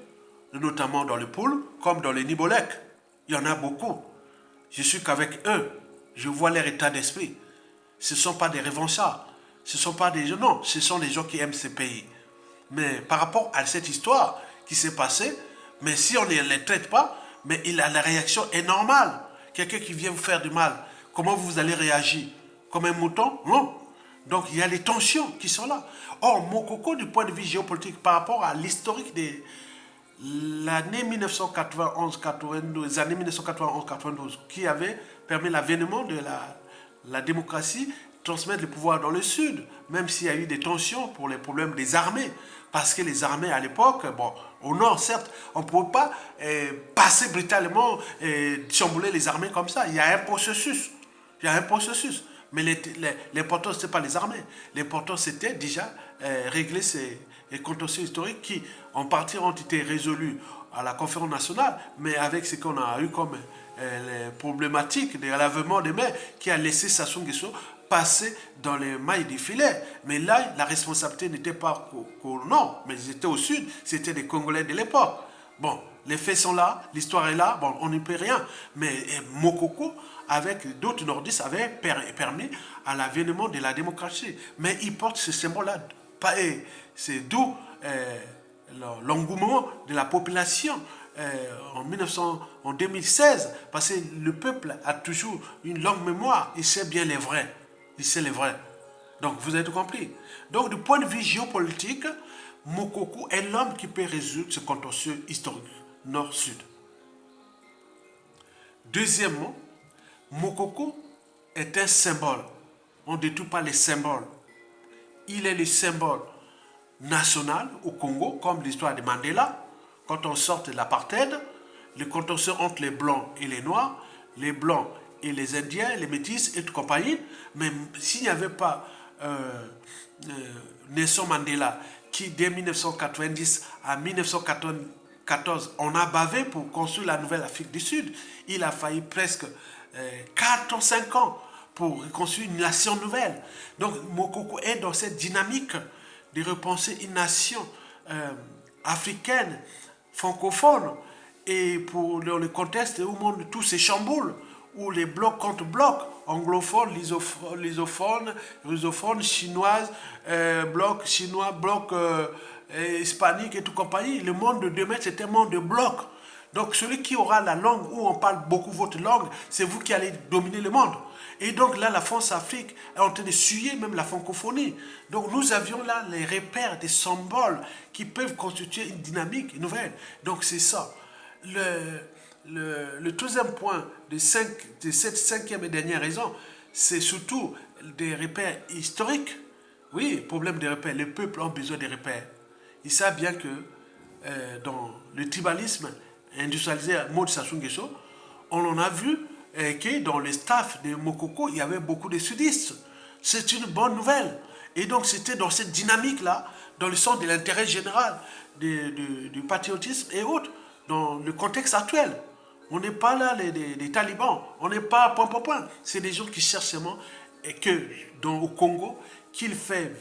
notamment dans le Poul, comme dans les Nibolek. Il y en a beaucoup. Je suis qu'avec eux. Je vois leur état d'esprit. Ce ne sont pas des revanchards. Ce ne sont pas des gens, non, ce sont des gens qui aiment ce pays. Mais par rapport à cette histoire, qui s'est passé, mais si on ne les traite pas, mais la réaction est normale. Quelqu'un qui vient vous faire du mal, comment vous allez réagir? Comme un mouton? Non. Donc il y a les tensions qui sont là. Or, Mokoko, du point de vue géopolitique, par rapport à l'historique des l'année 1991-92, les années 1991-92, qui avait permis l'avènement de la démocratie, transmettre le pouvoir dans le sud, même s'il y a eu des tensions pour les problèmes des armées. Parce que les armées à l'époque, bon, au nord, certes, on ne pouvait pas passer brutalement et chambouler les armées comme ça. Il y a un processus. Il y a un processus. Mais l'important, ce n'est pas les armées. L'important, c'était déjà régler ces contentieux historiques qui, en partie, ont été résolus à la conférence nationale, mais avec ce qu'on a eu comme les problématiques de lavement des mains qui a laissé Sassou Nguesso passer dans les mailles du filet. Mais là, la responsabilité n'était pas qu'au nord, mais ils étaient au sud, c'était des Congolais de l'époque. Bon, les faits sont là, l'histoire est là, bon, on n'y peut rien. Mais Mokoko, avec d'autres nordistes, avait permis à l'avènement de la démocratie. Mais il porte ce symbole-là, c'est d'où l'engouement de la population en 2016, parce que le peuple a toujours une longue mémoire, il sait bien les vrais. Il sait les vrais. Donc, vous avez tout compris. Donc, du point de vue géopolitique, Mokoko est l'homme qui peut résoudre ce contentieux historique, nord-sud. Deuxièmement, Mokoko est un symbole. On ne détruit pas les symboles. Il est le symbole national au Congo, comme l'histoire de Mandela, quand on sort de l'apartheid, le contentieux entre les Blancs et les Noirs, les Blancs et les Indiens, les Métis et tout compagnie. Mais s'il n'y avait pas Nelson Mandela, qui dès 1990 à 1994, on a bavé pour construire la nouvelle Afrique du Sud, il a failli presque 4 ou 5 ans pour reconstruire une nation nouvelle. Donc Mokoko est dans cette dynamique de repenser une nation africaine, francophone, et pour le contexte où le monde tout se chamboule, où les blocs contre blocs, anglophones, lysophones, rusophones, chinoises, blocs chinois, blocs hispaniques et tout compagnie. Le monde de demain, c'est un monde de blocs. Donc celui qui aura la langue où on parle beaucoup votre langue, c'est vous qui allez dominer le monde. Et donc là, la France-Afrique est en train de suyer même la francophonie. Donc nous avions là les repères, des symboles qui peuvent constituer une dynamique nouvelle. Donc c'est ça. Le troisième point de cette cinquième et dernière raison, c'est surtout des repères historiques. Oui, problème des repères. Les peuples ont besoin des repères. Ils savent bien que dans le tribalisme industrialisé à Maud Sassou Nguesso, on en a vu que dans le staff de Mokoko, il y avait beaucoup de sudistes. C'est une bonne nouvelle. Et donc c'était dans cette dynamique-là, dans le sens de l'intérêt général, du patriotisme et autres, dans le contexte actuel. On n'est pas là les talibans, on n'est pas point. C'est des gens qui cherchent seulement et que au Congo, qu'il fait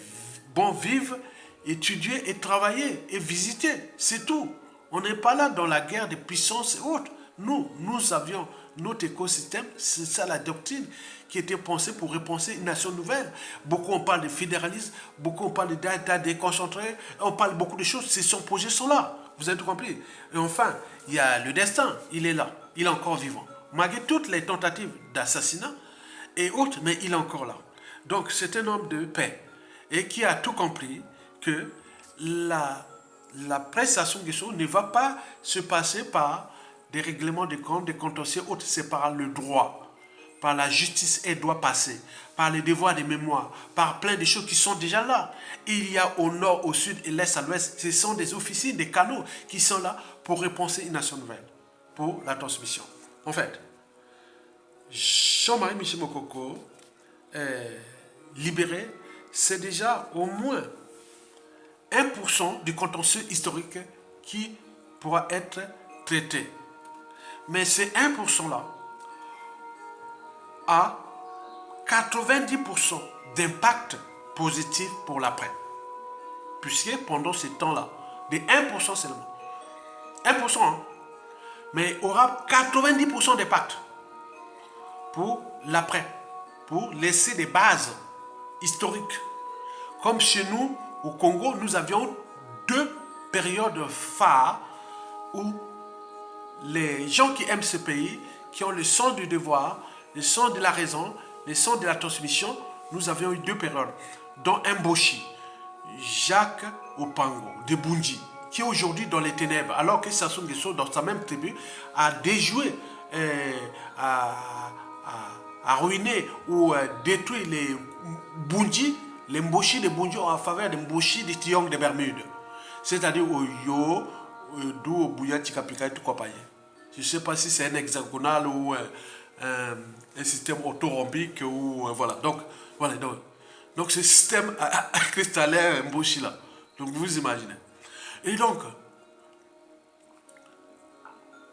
bon vivre, étudier et travailler et visiter. C'est tout. On n'est pas là dans la guerre des puissances et autres. Nous avions notre écosystème, c'est ça la doctrine qui était pensée pour repenser une nation nouvelle. Beaucoup on parle de fédéralisme, beaucoup on parle d'État déconcentré, on parle beaucoup de choses, ces projets sont là. Vous avez tout compris. Et enfin, il y a le destin, il est là, il est encore vivant. Malgré toutes les tentatives d'assassinat et autres, mais il est encore là. Donc c'est un homme de paix et qui a tout compris que la prestation Nguesso ne va pas se passer par des règlements de comptes, des contentieux autres, c'est par le droit, par la justice, elle doit passer, par les devoirs de mémoire, par plein de choses qui sont déjà là. Il y a au nord, au sud et l'est à l'ouest, ce sont des officiers, des canaux qui sont là pour repenser une nation nouvelle, pour la transmission. En fait, Jean-Marie Michel Mokoko, libéré, c'est déjà au moins 1% du contentieux historique qui pourra être traité. Mais ces 1% là a 90% d'impact positif pour l'après. Puisque pendant ce temps-là, de 1% seulement, 1%, hein, mais aura 90% d'impact pour l'après, pour laisser des bases historiques. Comme chez nous, au Congo, nous avions deux périodes phares où les gens qui aiment ce pays, qui ont le sens du devoir, le sens de la raison, le sens de la transmission, nous avions eu 2 périodes, dont un Mboshi, Jacques Opango, de Bunji, qui est aujourd'hui dans les ténèbres, alors que Sassou Nguesso, dans sa même tribu, a déjoué, a ruiné ou détruit les Bunji, les Mboshi de Bunji en faveur des Mboshi des Triangles des Bermudes. C'est-à-dire au Yo, d'où au Bouya, Tikapika et tout compagnie. Je ne sais pas si c'est un hexagonal ou un système orthorhombique ou voilà. Donc ce système cristallin Mboshi là. Donc vous imaginez. Et donc,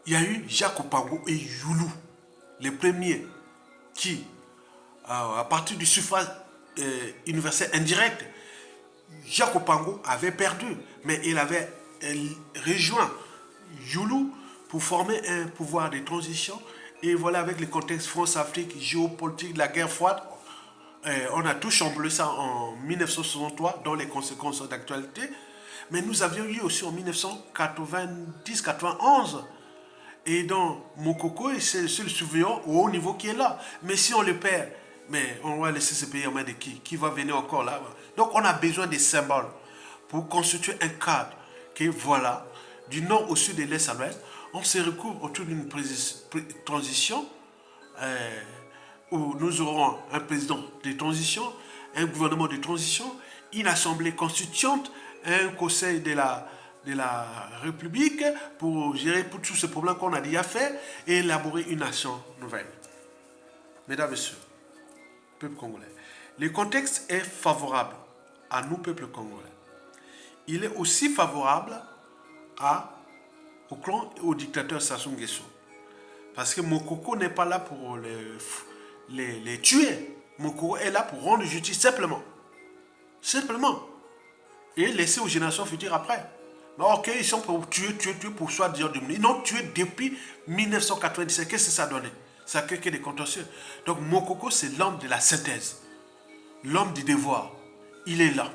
il y a eu Jacques Opango et Youlou, les premiers qui, à partir du suffrage universel indirect, Jacques Opango avait perdu, mais il avait rejoint Youlou pour former un pouvoir de transition. Et voilà, avec le contexte France-Afrique, géopolitique, la guerre froide, on a tout chamboulé ça en 1963, dans les conséquences d'actualité. Mais nous avions eu aussi en 1990-91. Et dans Mokoko, c'est le surveillant au haut niveau qui est là. Mais si on le perd, mais on va laisser ce pays en main de qui? Qui va venir encore là? Donc on a besoin des symboles pour constituer un cadre que voilà, du nord au sud et de l'est à l'ouest, on se recouvre autour d'une transition où nous aurons un président de transition, un gouvernement de transition, une assemblée constituante, un conseil de la République pour gérer tous ces problèmes qu'on a déjà fait et élaborer une nation nouvelle. Mesdames et messieurs, peuple congolais, le contexte est favorable à nous, peuple congolais. Il est aussi favorable au clan et au dictateur Sassou Nguesso. Parce que Mokoko n'est pas là pour les tuer. Mokoko est là pour rendre justice simplement. Simplement. Et laisser aux générations futures après. Mais ok, ils sont pour tuer pour soi dire du monde. Ils n'ont tué depuis 1997. Qu'est-ce que ça a donné? Ça a créé des contentieux. Donc Mokoko, c'est l'homme de la synthèse. L'homme du devoir. Il est là.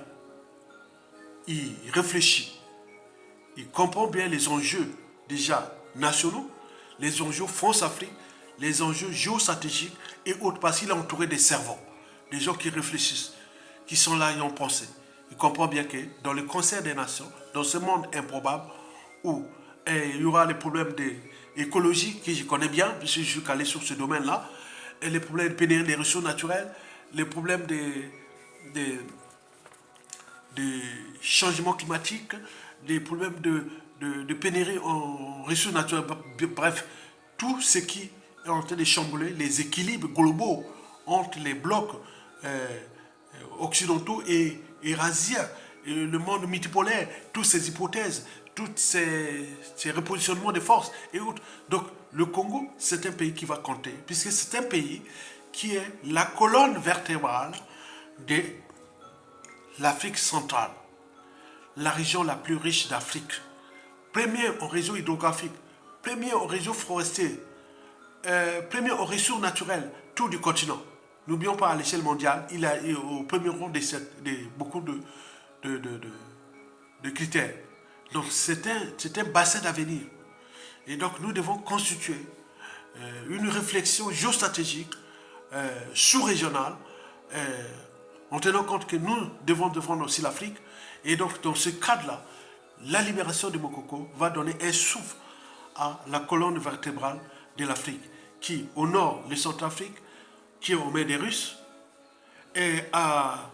Il réfléchit. Il comprend bien les enjeux déjà nationaux, les enjeux France-Afrique, les enjeux géostratégiques et autres, parce qu'il est entouré des cerveaux, des gens qui réfléchissent, qui sont là et ont pensé. Il comprend bien que dans le concert des nations, dans ce monde improbable, où il y aura les problèmes écologiques, que je connais bien, puisque je suis calé sur ce domaine-là, et les problèmes de pénurie des ressources naturelles, les problèmes des changements climatiques, des problèmes de pénurie en ressources naturelles, bref, tout ce qui est en train de chambouler les équilibres globaux entre les blocs occidentaux et eurasiens, le monde multipolaire, toutes ces hypothèses, tous ces repositionnements de forces et autres. Donc le Congo, c'est un pays qui va compter, puisque c'est un pays qui est la colonne vertébrale de l'Afrique centrale, la région la plus riche d'Afrique, premier au réseau hydrographique, premier au réseau forestier, premier aux ressources naturelles, tout du continent. N'oublions pas, à l'échelle mondiale, il est au premier rang de beaucoup de critères. Donc c'est un bassin d'avenir. Et donc nous devons constituer une réflexion géostratégique, sous-régionale, en tenant compte que nous devons défendre aussi l'Afrique. Et donc dans ce cadre-là, la libération de Mokoko va donner un souffle à la colonne vertébrale de l'Afrique, qui au nord, le Centrafrique, qui est aux mains des Russes, et à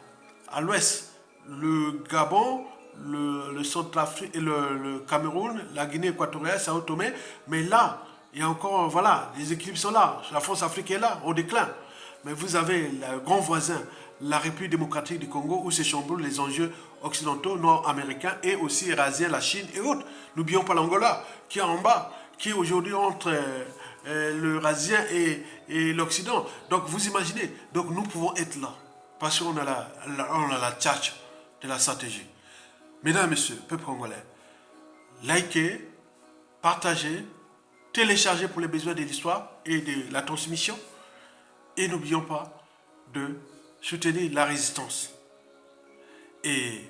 l'ouest, le Gabon, le Centrafrique, le Cameroun, la Guinée équatoriale, Sao Tomé. Mais là, il y a encore, voilà, les équilibres sont là. La France-Afrique est là, au déclin. Mais vous avez le grand voisin, la République démocratique du Congo, où se chamboulent les enjeux occidentaux, nord-américains et aussi eurasiens, la Chine et autres. N'oublions pas l'Angola, qui est en bas, qui est aujourd'hui entre l'Eurasien et l'Occident. Donc vous imaginez, donc nous pouvons être là, parce qu'on a la tchatch de la stratégie. Mesdames et messieurs, peuple congolais, likez, partagez, téléchargez pour les besoins de l'histoire et de la transmission. Et n'oublions pas de soutenir la résistance. Et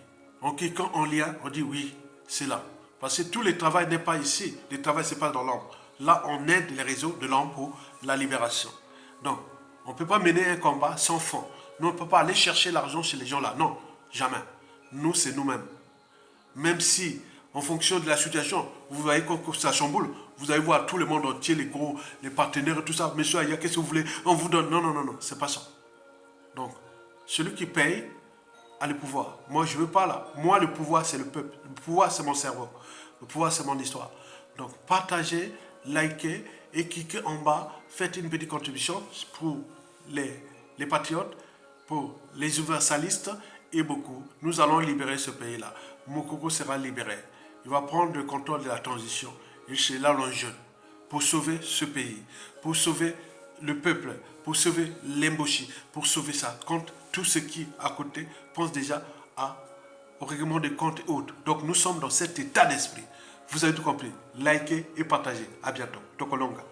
en cliquant en lien, on dit oui, c'est là. Parce que tout le travail n'est pas ici. Le travail, c'est pas dans l'ombre. Là, on aide les réseaux de l'ombre pour la libération. Donc, on ne peut pas mener un combat sans fond. Nous, on ne peut pas aller chercher l'argent chez les gens là. Non, jamais. Nous, c'est nous-mêmes. Même si, en fonction de la situation, vous voyez que ça chamboule, vous allez voir tout le monde entier, les gros, les partenaires et tout ça. Monsieur Aya, qu'est-ce que vous voulez? On vous donne. Non, non, non, non, c'est pas ça. Donc, celui qui paye a le pouvoir. Moi, je ne veux pas là. Moi, le pouvoir, c'est le peuple. Le pouvoir, c'est mon cerveau. Le pouvoir, c'est mon histoire. Donc, partagez, likez et cliquez en bas. Faites une petite contribution pour les patriotes, pour les universalistes et beaucoup. Nous allons libérer ce pays-là. Mokoko sera libéré. Il va prendre le contrôle de la transition. Et c'est là l'enjeu. Pour sauver ce pays, pour sauver le peuple, pour sauver l'Emboshi, pour sauver ça. Quand tout ce qui à côté pense déjà au règlement des comptes et autres. Donc nous sommes dans cet état d'esprit. Vous avez tout compris. Likez et partagez. À bientôt. Tokolonga.